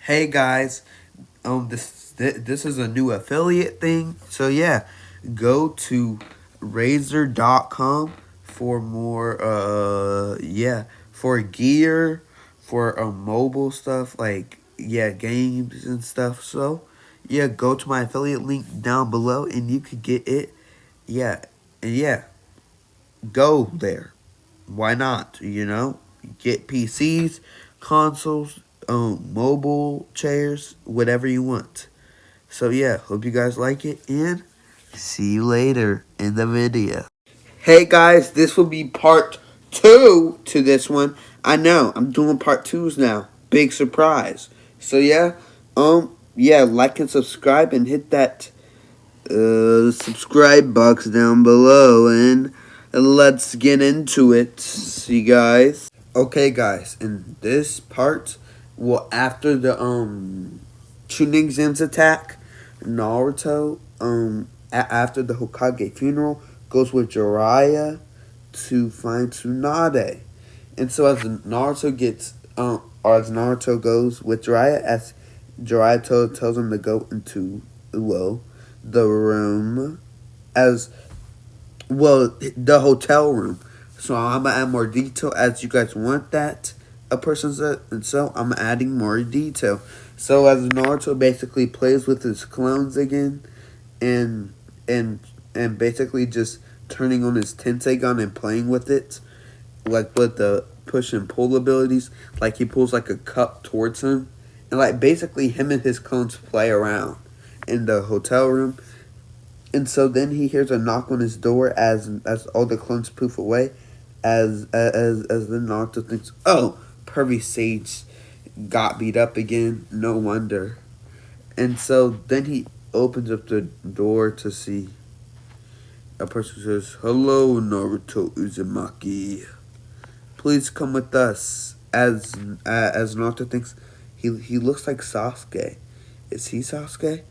Hey guys, this is a new affiliate thing. So yeah, go to razor.com for more for gear, for mobile stuff like games and stuff. So yeah, go to my affiliate link down below and you could get it. Yeah, and yeah, go there. Why not? Get PCs, consoles, mobile chairs, whatever you want. So yeah, hope you guys like it and see you later in the video. Hey guys, this will be part two to this one. I know, I'm doing part twos now. Big surprise. So like and subscribe and hit that subscribe box down below and let's get into it. See guys. Okay guys, in this part, well after the Chunin attack, Naruto after the Hokage funeral goes with Jiraiya to find Tsunade. And so as Naruto gets or as Naruto goes with Jiraiya, as Jiraiya tells him to go into the room as the hotel room. So I'm gonna add more detail as you guys want that a person said, and so I'm adding more detail. So as Naruto basically plays with his clones again, and and and basically just turning on his Tenseigan and playing with it, like with the push and pull abilities, like he pulls like a cup towards him, and like basically him and his clones play around in the hotel room. And so then he hears a knock on his door as all the clones poof away, as the Naruto thinks, oh, Pervy Sage got beat up again. No wonder. And so then he opens up the door to see a person who says, "Hello, Naruto Uzumaki. Please come with us." As Naruto thinks, he looks like Sasuke. Is he Sasuke?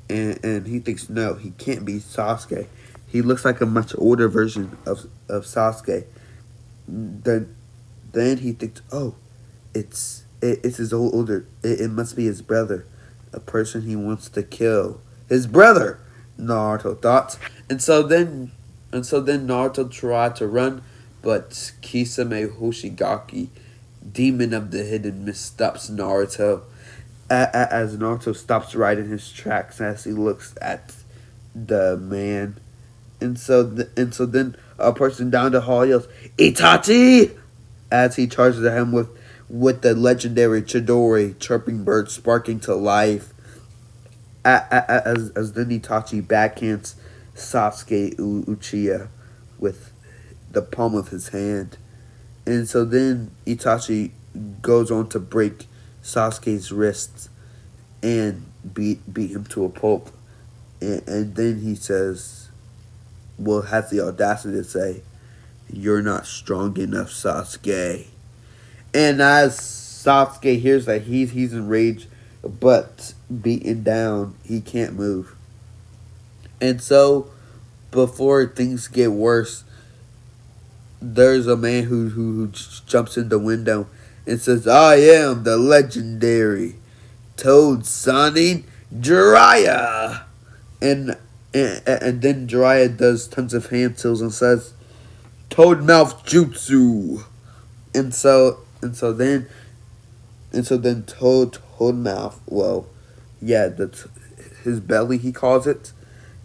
And he thinks no, he can't be Sasuke. He looks like a much older version of Sasuke. Then he thinks, oh, it's his older. It must be his brother, a person he wants to kill. His brother, Naruto thought, and so then Naruto tried to run, but Kisame Hoshigaki, demon of the hidden mist, stops Naruto as Naruto stops right in his tracks as he looks at the man. And so then a person down the hall yells, "Itachi!" as he charges at him with the legendary Chidori chirping bird sparking to life. As then Itachi backhands Sasuke Uchiha with the palm of his hand. And so then Itachi goes on to break Sasuke's wrists and beat him to a pulp. And then he says, well, has the audacity to say, "You're not strong enough, Sasuke." And as Sasuke hears that, he's enraged, but beaten down, he can't move. And so, before things get worse, there's a man who jumps in the window and says, "I am the legendary Toad Sonning Jiraiya." And, and then Jiraiya does tons of hand seals and says, "Toad Mouth Jutsu." And so then Toad Mouth, that's his belly, he calls it.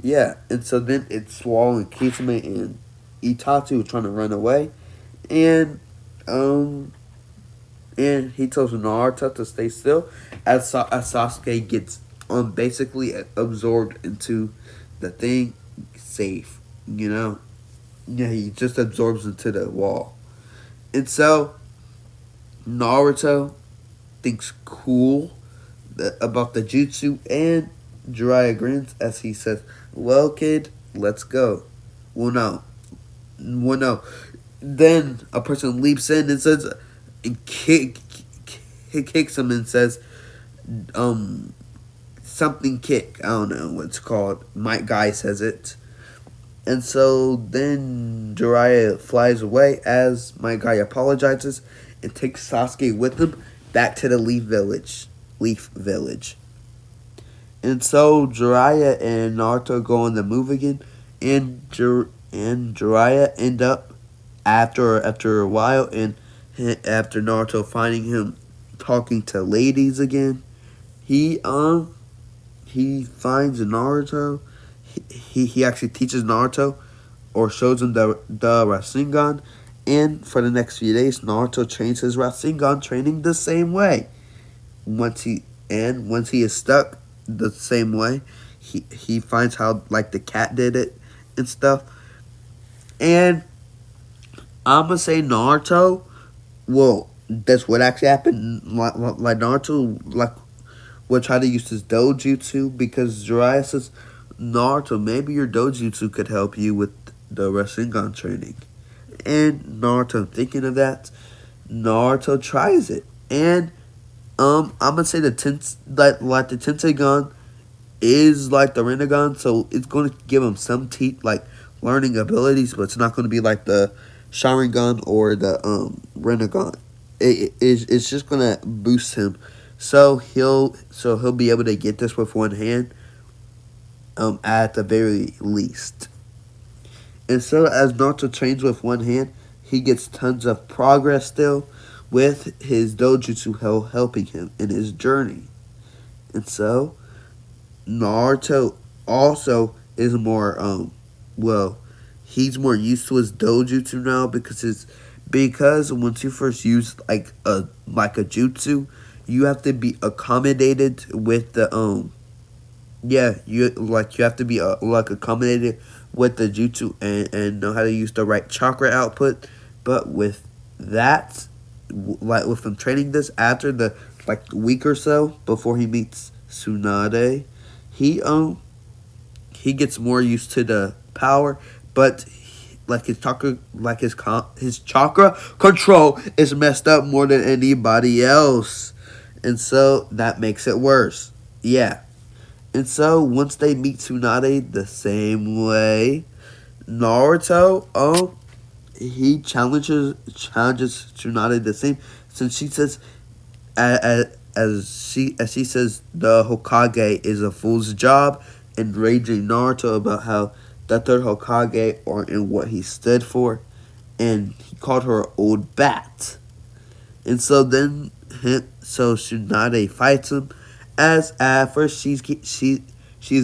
Yeah, and so then it's swallowing Kisame and Itachi was trying to run away, and um and he tells Naruto to stay still as Sasuke gets basically absorbed into the thing, safe, Yeah, he just absorbs into the wall, and so Naruto thinks cool about the jutsu, and Jiraiya grins as he says, "Well, kid, let's go." Well, no. Well, no. Then a person leaps in and says, and kicks him and says, something kick. I don't know what it's called. My guy says it. And so then Jiraiya flies away as my guy apologizes and takes Sasuke with him back to the Leaf Village. Leaf Village. And so Jiraiya and Naruto go on the move again, and Jiraiya end up after a while, and after Naruto finding him talking to ladies again, he he finds Naruto. He actually teaches Naruto, or shows him the Rasengan, and for the next few days, Naruto trains his Rasengan training the same way. Once he is stuck the same way, he finds how like the cat did it and stuff. And I'm gonna say Naruto. Well, that's what actually happened. Like Naruto, like will try to use his dojutsu, because Jiraiya says, Naruto, maybe your dojutsu could help you with the Rasengan training. And Naruto, thinking of that, Naruto tries it, and I'm gonna say like the Tenseigan is like the Rinnegan, so it's gonna give him some like learning abilities, but it's not gonna be like the Sharingan or the Rinnegan. It's just gonna boost him, so he'll be able to get this with one hand, at the very least. And so as Naruto trains with one hand, he gets tons of progress still, with his dojutsu helping him in his journey. And so Naruto also is more well, he's more used to his dojutsu now, because once you first use like a jutsu, you have to be accommodated with the you have to be like accommodated with the jutsu, and know how to use the right chakra output. But with that, like with him training this after the like week or so before he meets Tsunade, he he gets more used to the power, but like his chakra control is messed up more than anybody else, and so that makes it worse. Yeah. And so once they meet Tsunade the same way, Naruto, he challenges Tsunade the same, since she says, as she says, the Hokage is a fool's job, enraging Naruto about how the third Hokage and what he stood for, and he called her an old bat. And so then, so Tsunade fights him, as at first she's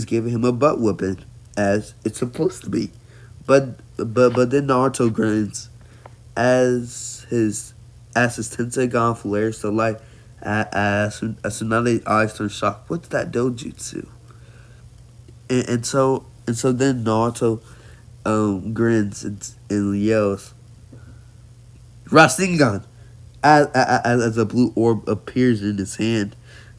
giving him a butt whooping, as it's supposed to be, but then Naruto grins as his Tenseigan flares to life, as Tsunade's eyes turn shocked. What's that dojutsu? And so then Naruto grins and yells, Rasengan, as a blue orb appears in his hand,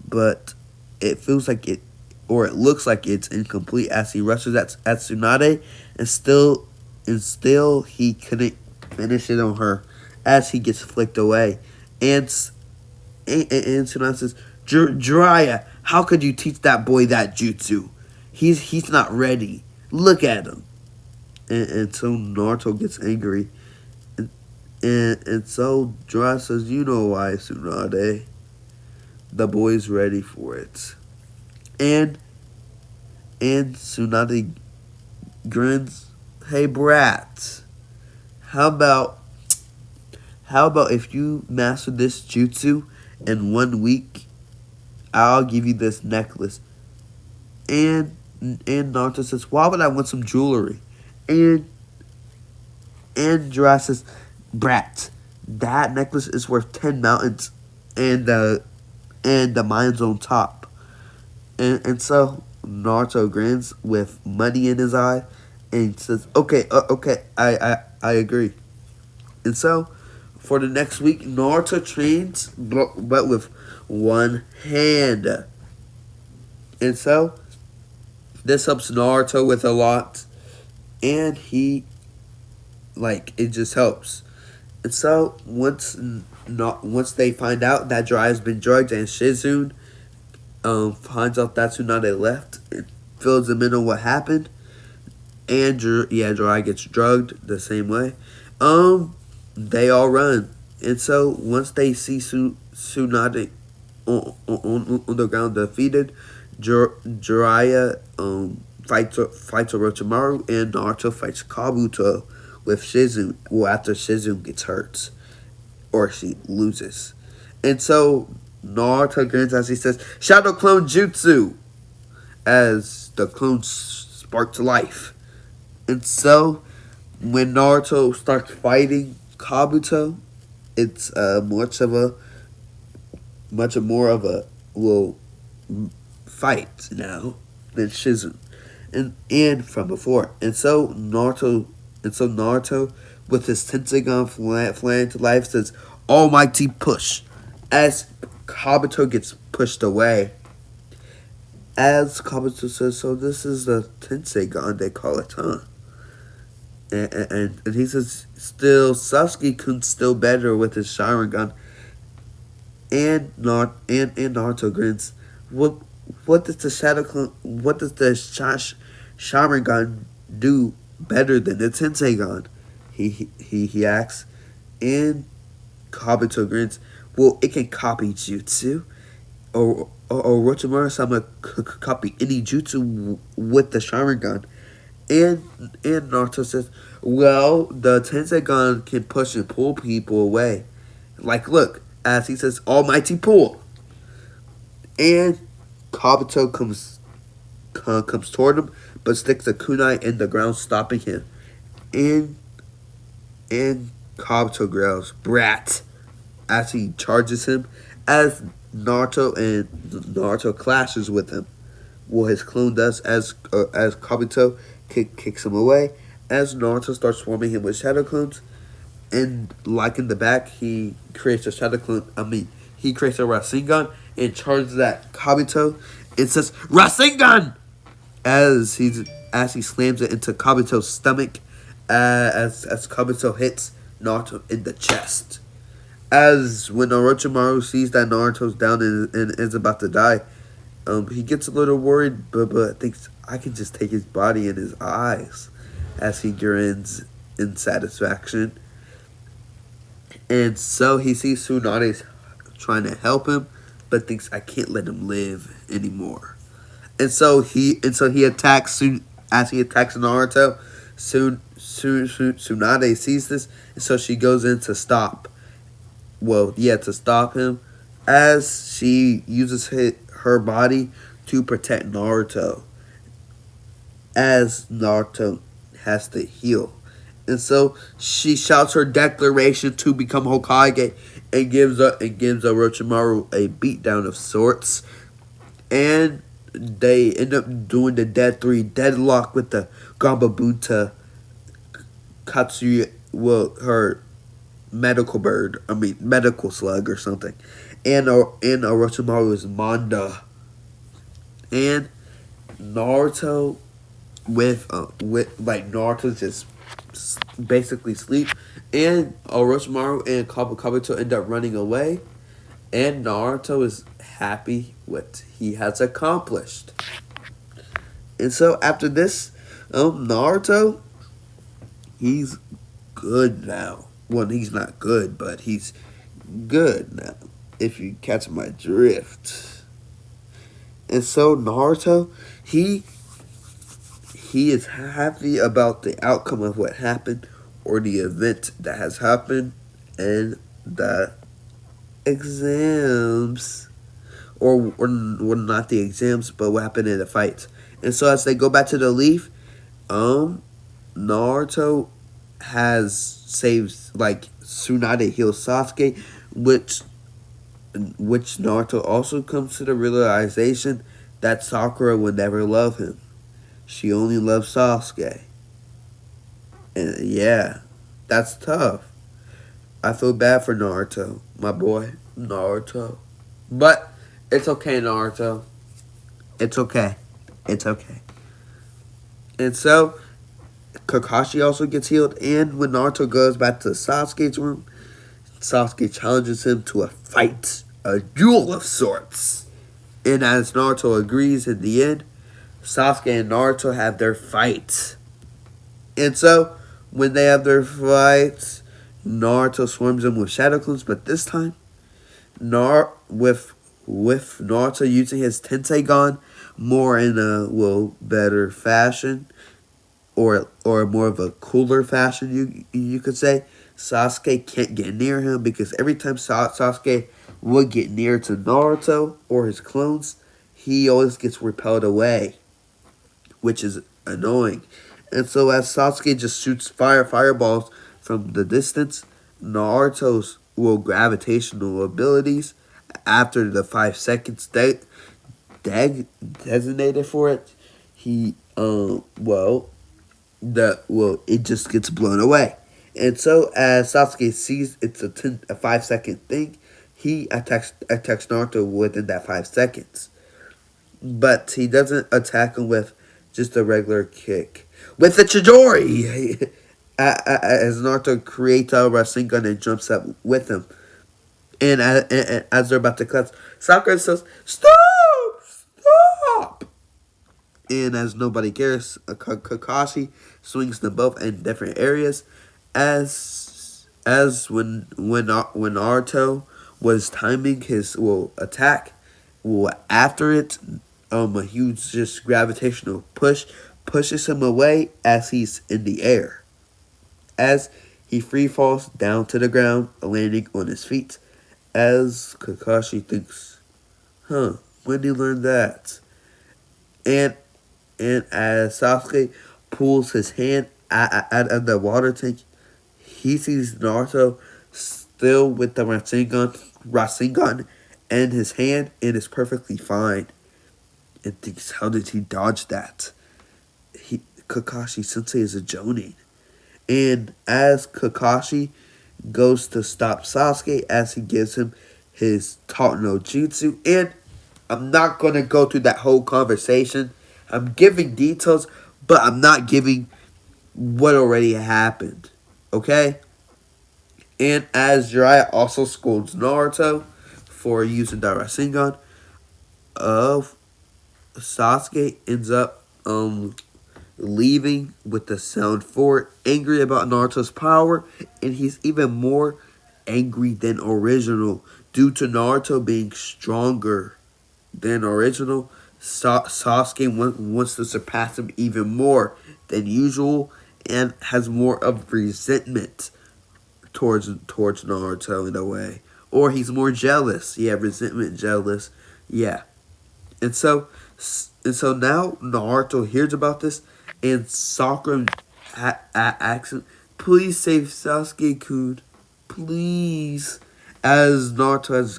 but it feels like it looks like it's incomplete, as he rushes at Tsunade, and still he couldn't finish it on her, as he gets flicked away. And Tsunade says, Jiraiya, how could you teach that boy that jutsu? He's not ready. Look at him. And so Naruto gets angry. And so Jiraiya says, you know why, Tsunade. The boy's ready for it. And Tsunade grins, hey brat, how about if you master this jutsu in 1 week, I'll give you this necklace. And Naruto says, why would I want some jewelry? And Jiraiya says, brat, that necklace is worth 10 mountains, and the mine's on top. And so Naruto grins with money in his eye and says, okay, I agree. And so for the next week, Naruto trains, but with one hand. And so this helps Naruto with a lot, and it just helps. And so once they find out that Jiraiya's been drugged, and Shizune finds out that Tsunade left, it fills them in on what happened, and Jiraiya gets drugged the same way. They all run, and so once they see Tsunade, on the ground defeated. Jiraiya fights Orochimaru, and Naruto fights Kabuto with Shizune. Well, after Shizune gets hurt or she loses, and so Naruto grins as he says, "Shadow Clone Jutsu," as the clones spark to life. And so when Naruto starts fighting Kabuto, it's much more of a little fight now than Shizune and from before. And so Naruto with his Tenseigan flying to life says, "Almighty push," as Kabuto gets pushed away. As Kabuto says, "So this is the Tenseigan they call it, huh?" And he says, "Still, Sasuke-kun's still better with his Sharingan." And Naruto grins. What does the Sharingan do better than the Tenseigan? He asks. And Kabuto grins. Well, it can copy jutsu. Or Orochimaru-sama could copy any jutsu with the Sharingan. And Naruto says, well, the Tenseigan can push and pull people away. Like, look, as he says, "Almighty pull." And Kabuto comes toward him, but sticks a kunai in the ground, stopping him. And Kabuto growls, "Brat," as he charges him. As Naruto clashes with him. Well, his clone does as Kabuto kicks him away. As Naruto starts swarming him with shadow clones, and like in the back, he creates a shadow clone. He creates a Rasengan and charges at Kabuto. It says Rasengan as he slams it into Kabuto's stomach. As Kabuto hits Naruto in the chest. As when Orochimaru sees that Naruto's down and is about to die, he gets a little worried, but thinks, I can just take his body and his eyes, as he grins in satisfaction. And so he sees Tsunade's trying to help him, but thinks, I can't let him live anymore. And so he attacks as he attacks Naruto. Tsunade sees this, and so she goes in to stop. To stop him, as she uses her body to protect Naruto, as Naruto has to heal. And so she shouts her declaration to become Hokage and gives Orochimaru a beatdown of sorts. And they end up doing the Dead 3 deadlock with the Gambabunta Katsuya, her medical slug or something. And Orochimaru is Manda. And Naruto with Naruto just basically sleep, and Orochimaru and Kabuto end up running away, and Naruto is happy what he has accomplished. And so after this, Naruto, he's good now. Well, he's not good, but he's good now, if you catch my drift. And so Naruto, he is happy about the outcome of what happened, or the event that has happened, and the exams, or not the exams, but what happened in the fights. And so as they go back to the leaf, Naruto has saved, Tsunade heals Sasuke, which Naruto also comes to the realization that Sakura would never love him. She only loves Sasuke. And yeah, that's tough. I feel bad for Naruto, my boy, Naruto. But it's okay, Naruto. It's okay. It's okay. And so Kakashi also gets healed, and when Naruto goes back to Sasuke's room, Sasuke challenges him to a fight, a duel of sorts. And as Naruto agrees in the end, Sasuke and Naruto have their fight. And so, when they have their fight, Naruto swarms him with shadow clones, but this time, with with Naruto using his Tenseigan more in a better fashion, or more of a cooler fashion, you could say. Sasuke can't get near him because every time Sasuke would get near to Naruto or his clones, he always gets repelled away, which is annoying. And so as Sasuke just shoots fireballs from the distance, Naruto's gravitational abilities after the 5 seconds designated for it, he it just gets blown away. And so as Sasuke sees it's a 5 second thing, he attacks Naruto within that 5 seconds. But he doesn't attack him with just a regular kick. With the Chidori! As Naruto creates a Rasengan and jumps up with him. And as they're about to cut, Sakura says, "Stop! Stop!" And as nobody cares, Kakashi swings them both in different areas. As when Naruto was timing his attack, after it, a huge just gravitational pushes him away as he's in the air. As he free falls down to the ground, landing on his feet. As Kakashi thinks, when did he learn that? And as Sasuke pulls his hand out of the water tank, he sees Naruto still with the Rasengan in his hand and is perfectly fine. And thinks, how did he dodge that? Kakashi Sensei is a Jonin. And as Kakashi goes to stop Sasuke as he gives him his taught no jutsu, and I'm not going to go through that whole conversation. I'm giving details, but I'm not giving what already happened. Okay? And as Jiraiya also scolds Naruto for using the Rasengan, Sasuke ends up leaving with the Sound 4, angry about Naruto's power, and he's even more angry than original due to Naruto being stronger than original. Sasuke wants to surpass him even more than usual and has more of resentment towards Naruto in a way. Or he's more jealous. Yeah, resentment, jealous. Yeah. And so now Naruto hears about this, and Sakura asks him, "Please save Sasuke-kun, please." As Naruto, as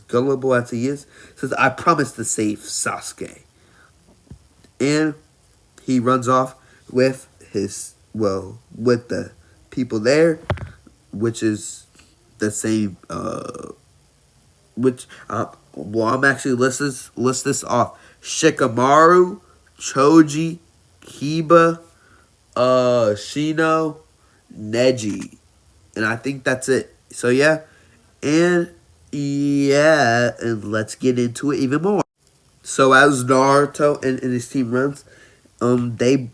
gullible as he is, says, "I promise to save Sasuke," and he runs off with with the people there, which is the same. I'm actually list this off: Shikamaru, Choji, Kiba, Shino, Neji, and I think that's it. So yeah, and let's get into it even more. So as Naruto and his team runs, they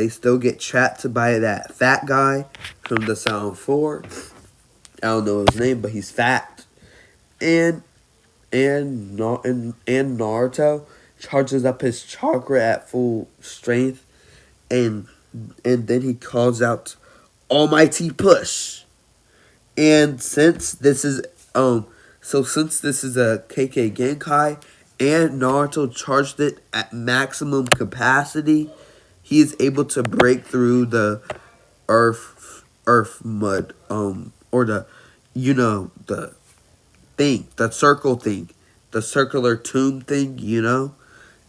still get trapped by that fat guy from the Sound 4. I don't know his name, but he's fat. And Naruto charges up his chakra at full strength, and then he calls out Almighty Push. And since this is since this is a KK Genkai and Naruto charged it at maximum capacity, he is able to break through the earth mud or the the thing, the circle thing, the circular tomb thing,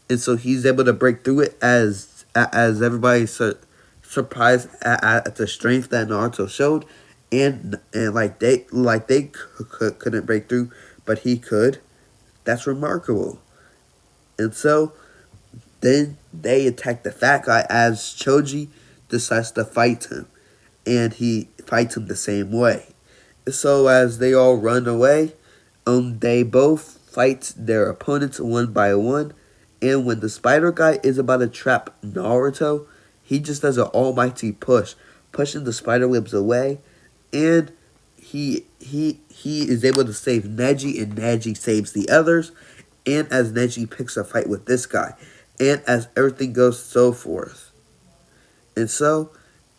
and so he's able to break through it as everybody's surprised at the strength that Naruto showed, and like they couldn't break through, but he could. That's remarkable. And so then they attack the fat guy as Choji decides to fight him, and he fights him the same way. So as they all run away, they both fight their opponents one by one, and when the spider guy is about to trap Naruto, he just does an almighty push, pushing the spider webs away, and he is able to save Neji, and Neji saves the others. And as Neji picks a fight with this guy, and as everything goes so forth, and so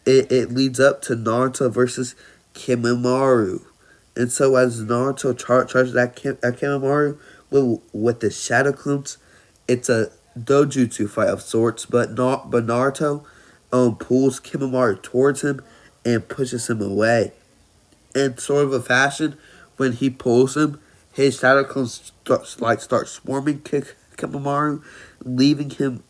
it leads up to Naruto versus Kimimaro. And so as Naruto charges at Kimimaro with the Shadow Clones, it's a dojutsu fight of sorts, but Naruto pulls Kimimaro towards him and pushes him away. In sort of a fashion, when he pulls him, his Shadow Clones start swarming Kimimaro, leaving him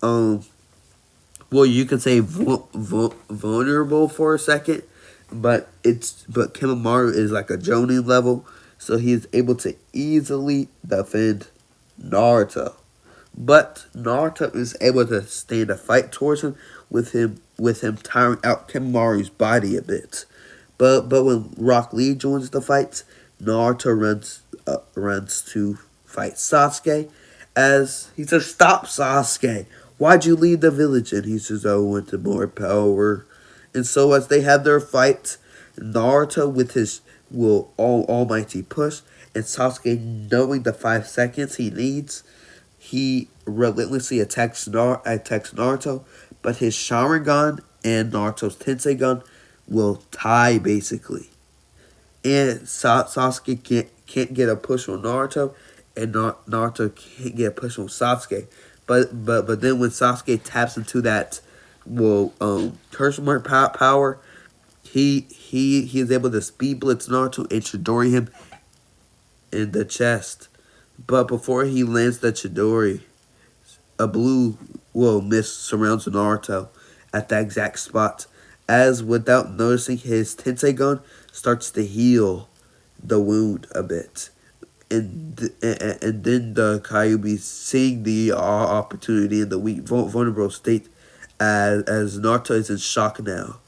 well, you can say vulnerable for a second, but Kimimaro is like a Jonin level, so he is able to easily defend Naruto. But Naruto is able to stand a fight towards him with him tiring out Kimimari's body a bit. But when Rock Lee joins the fight, Naruto runs to fight Sasuke, as he says, "Stop, Sasuke! Why'd you leave the village?" And he says, "I wanted more power." And so as they have their fight, Naruto with his almighty push, and Sasuke knowing the 5 seconds he needs, he relentlessly attacks Naruto, but his Sharingan and Naruto's Tenseigan will tie basically. And Sasuke can't get a push on Naruto, and Naruto can't get a push on Sasuke. But then when Sasuke taps into that curse mark power, he is able to speed blitz Naruto and Chidori him in the chest. But before he lands the Chidori, a blue mist surrounds Naruto at that exact spot, as without noticing his Tenseigan starts to heal the wound a bit. And then the Kyuubi, seeing the opportunity in the weak, vulnerable state, as Naruto is in shock now.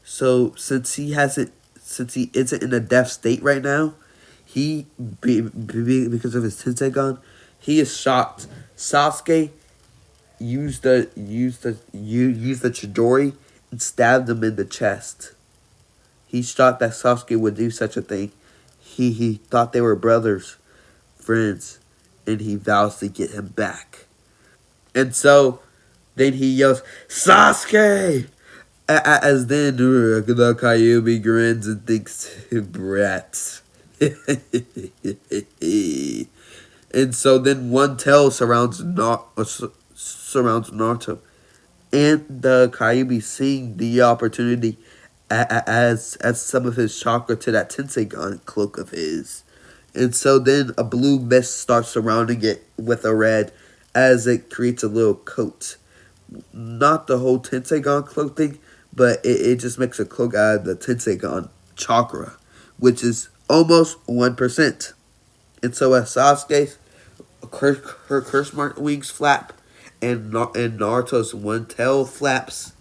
So since he isn't in a death state right now, because of his Tenseigan, he is shocked. Sasuke used the Chidori and stabbed him in the chest. He's shocked that Sasuke would do such a thing. He thought they were brothers, friends, and he vows to get him back. And so then he yells, "Sasuke!" As then the Kyuubi grins and thinks, "Brats." And so then one tail surrounds Naruto, and the Kyuubi, seeing the opportunity, as some of his chakra to that Tenseigan cloak of his. And so then a blue mist starts surrounding it with a red, as it creates a little coat. Not the whole Tenseigan cloak thing, but it just makes a cloak out of the Tenseigan chakra, which is almost 1%. And so as Sasuke's curse mark wings flap, and Naruto's one tail flaps,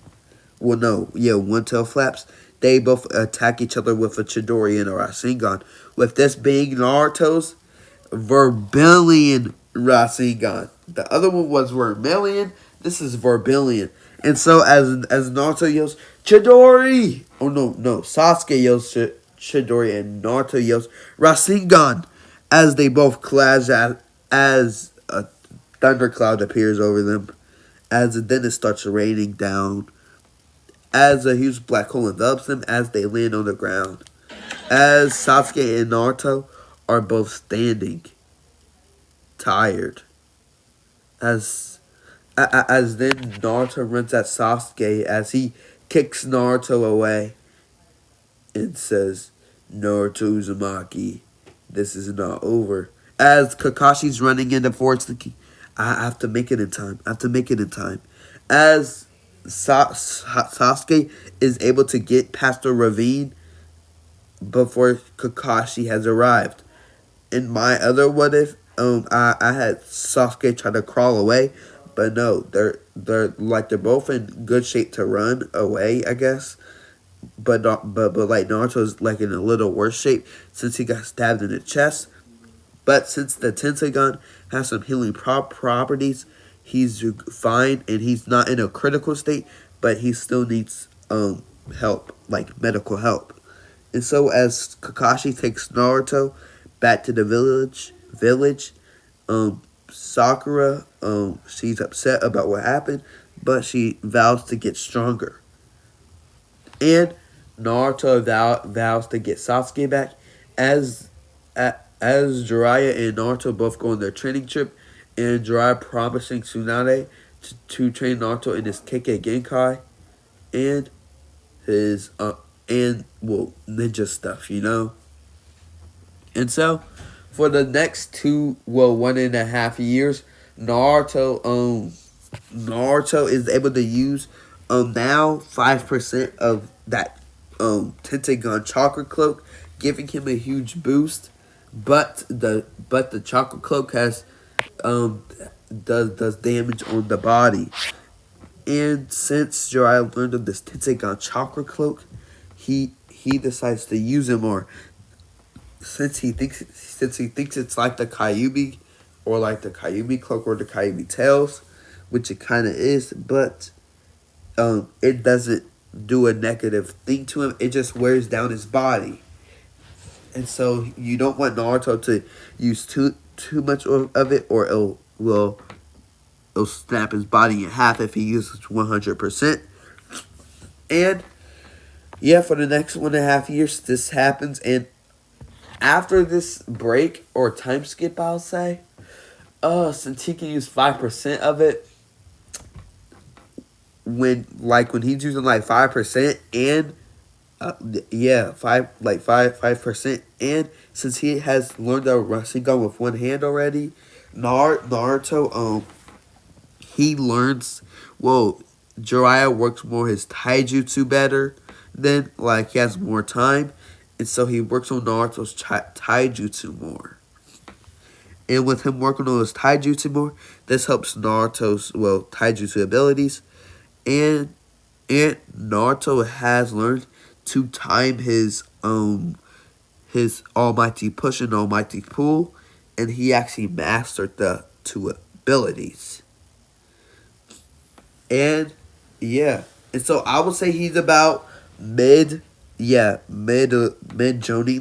one tail flaps, they both attack each other with a Chidori and a Rasengan, with this being Naruto's Verbalian Rasengan. The other one was Vermilion, this is Verbalian. And so as Naruto yells, "Chidori!" Oh no, Sasuke yells Chidori, and Naruto yells Rasengan, as they both clash as a thundercloud appears over them, then it starts raining down, as a huge black hole envelops them as they land on the ground, as Sasuke and Naruto are both standing, tired, as then Naruto runs at Sasuke as he kicks Naruto away and says, "Naruto Uzumaki, this is not over." As Kakashi's running in the forest thinking, "I have to make it in time. As Sasuke is able to get past the ravine before Kakashi has arrived. In my other what if, I had Sasuke try to crawl away, but no, they're both in good shape to run away, I guess. But like Naruto's like in a little worse shape since he got stabbed in the chest. But since the Tenseigan has some healing properties, he's fine and he's not in a critical state, but he still needs help, like medical help. And so as Kakashi takes Naruto back to the village, Sakura, she's upset about what happened, but she vows to get stronger. And Naruto vows to get Sasuke back as as Jiraiya and Naruto both go on their training trip, and Jiraiya promising Tsunade to train Naruto in his Kekkei Genkai and his ninja stuff, you know. And so for the next 1.5 years, Naruto is able to use now 5% of that Tenseigan chakra cloak, giving him a huge boost. But the chakra cloak has does damage on the body. And since Jiraiya learned of this Tenseigan chakra cloak, he decides to use it more. Since he thinks it's like the Kyuubi, or like the Kyuubi cloak or the Kyuubi tails, which it kind of is, but it doesn't do a negative thing to him. It just wears down his body, and so you don't want Naruto to use too much of it, or it'll snap his body in half if he uses 100%. And yeah, for the next 1.5 years, this happens, and after this break or time skip, I'll say, since he can use 5% of it, when he's using like 5%, and yeah, 5%, and since he has learned the Rasengan with one hand already, Naruto he learns, well, Jiraiya works more his taijutsu better, then like he has more time, and so he works on Naruto's taijutsu more. And with him working on his taijutsu more, this helps Naruto's taijutsu abilities. And Naruto has learned to time his almighty push and almighty pull, and he actually mastered the two abilities. And yeah, and so I would say he's about mid Jonin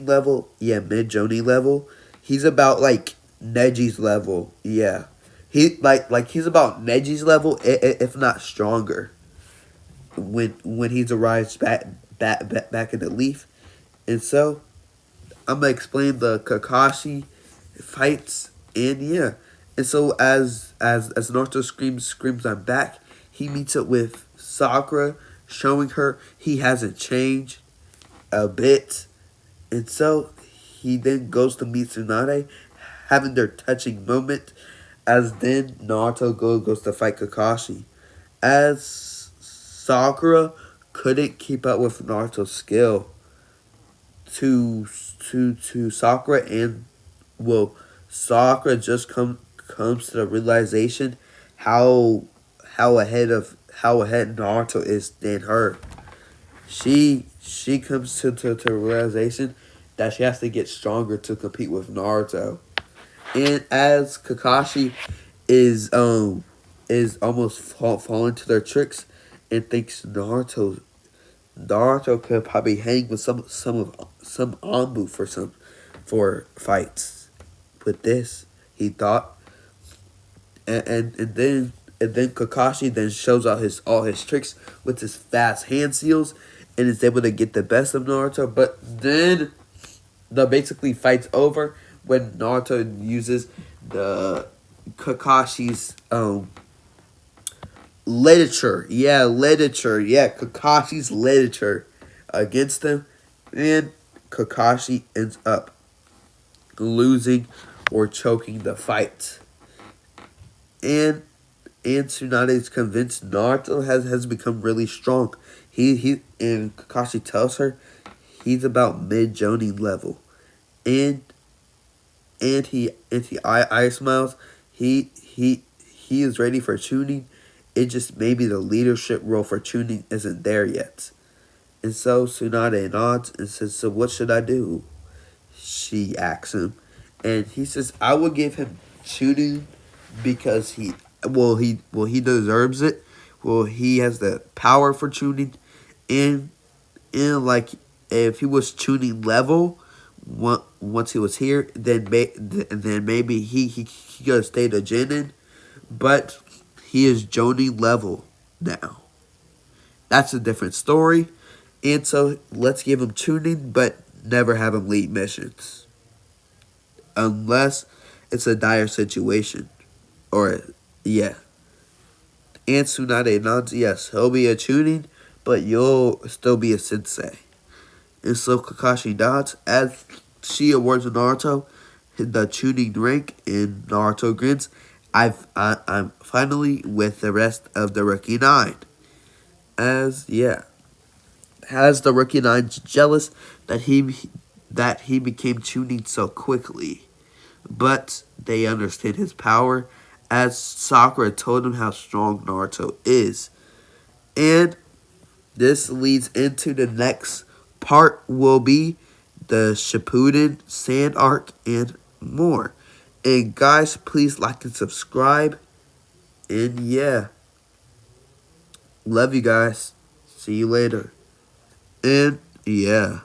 level. Yeah, mid Jonin level. He's about like Neji's level. Yeah, he's about Neji's level, if not stronger. When he's arrives back in the leaf, and so I'm gonna explain the Kakashi fights, and yeah, and so as Naruto screams I'm back, he meets up with Sakura, showing her he hasn't changed a bit, and so he then goes to meet Tsunade, having their touching moment, as then Naruto goes to fight Kakashi, as Sakura couldn't keep up with Naruto's skill. To Sakura, and Sakura just comes to the realization how ahead Naruto is than her. She comes to the realization that she has to get stronger to compete with Naruto. And as Kakashi is almost falling to their tricks, and thinks Naruto could probably hang with some Anbu for fights. With this, he thought, and then Kakashi then shows out all his tricks with his fast hand seals, and is able to get the best of Naruto. But then the basically fight's over when Naruto uses the Kakashi's Kakashi's literature against him, and Kakashi ends up losing or choking the fight. And Tsunade is convinced Naruto has become really strong. He and Kakashi tells her he's about mid Jonin level, and he eye smiles. He is ready for tuning. It just maybe the leadership role for tuning isn't there yet. And so Tsunade nods and says, "So what should I do?" She asks him, and he says, "I will give him tuning because he deserves it. Well, he has the power for tuning, and like if he was tuning level once he was here, then maybe he could have stayed a Genin, but he is Jonin level now. That's a different story. And so let's give him tuning, but never have him lead missions. Unless it's a dire situation. Or, yeah. And Tsunade Nanzi, yes, he'll be a tuning, but you'll still be a sensei. And so Kakashi nods as she awards Naruto the tuning rank in Naruto grins. I'm finally with the rest of the Rookie 9. Yeah. Has the Rookie 9 jealous that he became tuning so quickly. But they understand his power as Sakura told him how strong Naruto is. And this leads into the next part will be the Shippuden Sand Arc and more. And guys, please like and subscribe. And yeah, love you guys. See you later. And yeah.